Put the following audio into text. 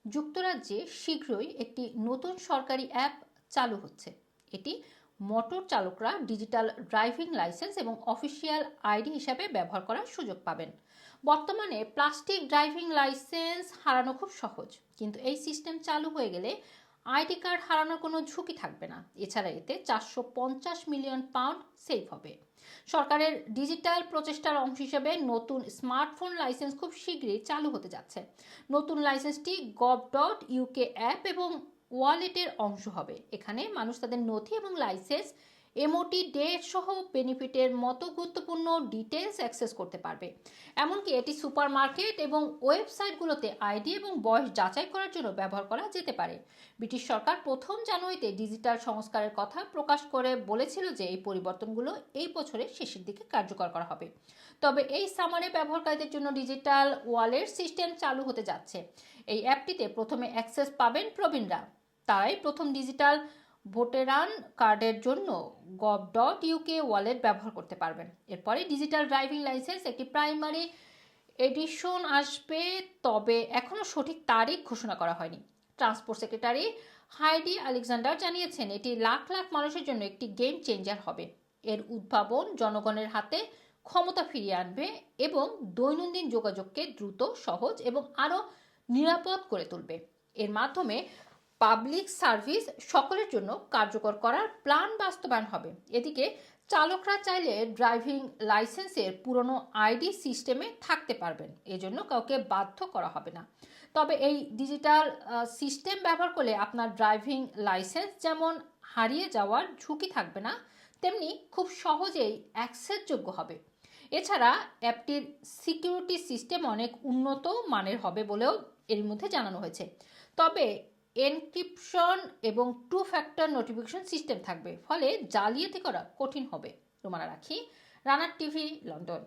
যুক্তরাজ্যে শীঘ্রই একটি নতুন সরকারি অ্যাপ চালু হচ্ছে। এটি মোটর চালকরা ডিজিটাল ড্রাইভিং লাইসেন্স এবং অফিসিয়াল আইডি হিসাবে ব্যবহার করার সুযোগ পাবেন। বর্তমানে প্লাস্টিক ড্রাইভিং লাইসেন্স হারানো খুব সহজ, কিন্তু এই সিস্টেম চালু হয়ে গেলে আইডি কার্ড হারানোর কোনো ঝুঁকি থাকবে না। এছাড়া এতে 450 মিলিয়ন পাউন্ড সেভ হবে। সরকারের ডিজিটাল প্রচেষ্টার অংশ হিসেবে নতুন স্মার্টফোন লাইসেন্স খুব শীঘ্রই চালু হতে যাচ্ছে। নতুন লাইসেন্সটি gov.uk অ্যাপ এবং ওয়ালেটের অংশ হবে। এখানে মানুষ তাদের নথি এবং লাইসেন্স, এমওটি ডেট সহ বেনিফিটের মতো গুরুত্বপূর্ণ ডিটেলস অ্যাক্সেস করতে পারবে। এমনকি এটি সুপারমার্কেট এবং ওয়েবসাইটগুলোতে আইডি এবং বয়স যাচাই করার জন্য ব্যবহার করা যেতে পারে। ব্রিটিশ সরকার 1 জানুয়ারিতে ডিজিটাল সংস্কারের কথা প্রকাশ করে বলেছিল যে এই পরিবর্তনগুলো এই বছরের শেষের দিকে কার্যকর করা হবে। তবে এই সামারে ব্যবহারকারীদের জন্য ডিজিটাল ওয়ালেট সিস্টেম চালু হতে যাচ্ছে। এই অ্যাপটিতে প্রথমে অ্যাক্সেস পাবেন প্রবীণরা। তারাই প্রথম ডিজিটাল ভোটেরান কার্ডের জন্য gov.uk ওয়ালেট ব্যবহার করতে পারবেন। এরপরে ডিজিটাল ড্রাইভিং লাইসেন্স একটি প্রাইমারি এডিশন আসবে, তবে এখনও সঠিক তারিখ ঘোষণা করা হয়নি। ট্রান্সপোর্ট সেক্রেটারি হাইডি আলেকজান্ডার জানিয়েছেন এটি লাখ লাখ মানুষের জন্য একটি গেম চেঞ্জার হবে। এর উদ্ভাবন জনগণের হাতে ক্ষমতা ফিরিয়ে আনবে এবং দৈনন্দিন যোগাযোগকে দ্রুত, সহজ এবং আরও নিরাপদ করে তুলবে। এর মাধ্যমে পাবলিক সার্ভিস সকলের জন্য কার্যকর করার প্ল্যান বাস্তবায়ন হবে। এদিকে চালকরা চাইলে ড্রাইভিং লাইসেন্সের পুরনো আইডি সিস্টেমে থাকতে পারবেন, এজন্য কাউকে বাধ্য করা হবে না। তবে এই ডিজিটাল সিস্টেম ব্যবহার করলে আপনার ড্রাইভিং লাইসেন্স যেমন হারিয়ে যাওয়ার ঝুঁকি থাকবে না, তেমনি খুব সহজেই অ্যাক্সেসযোগ্য হবে। এছাড়া অ্যাপটির সিকিউরিটি সিস্টেম অনেক উন্নত মানের হবে বলেও এর মধ্যে জানানো হয়েছে। তবে এনক্রিপশন এবং 2 ফ্যাক্টর নোটিফিকেশন সিস্টেম থাকবে, ফলে জালিয়াতি করা কঠিন হবে। রোমানা রাখি, রানার টিভি, লন্ডন।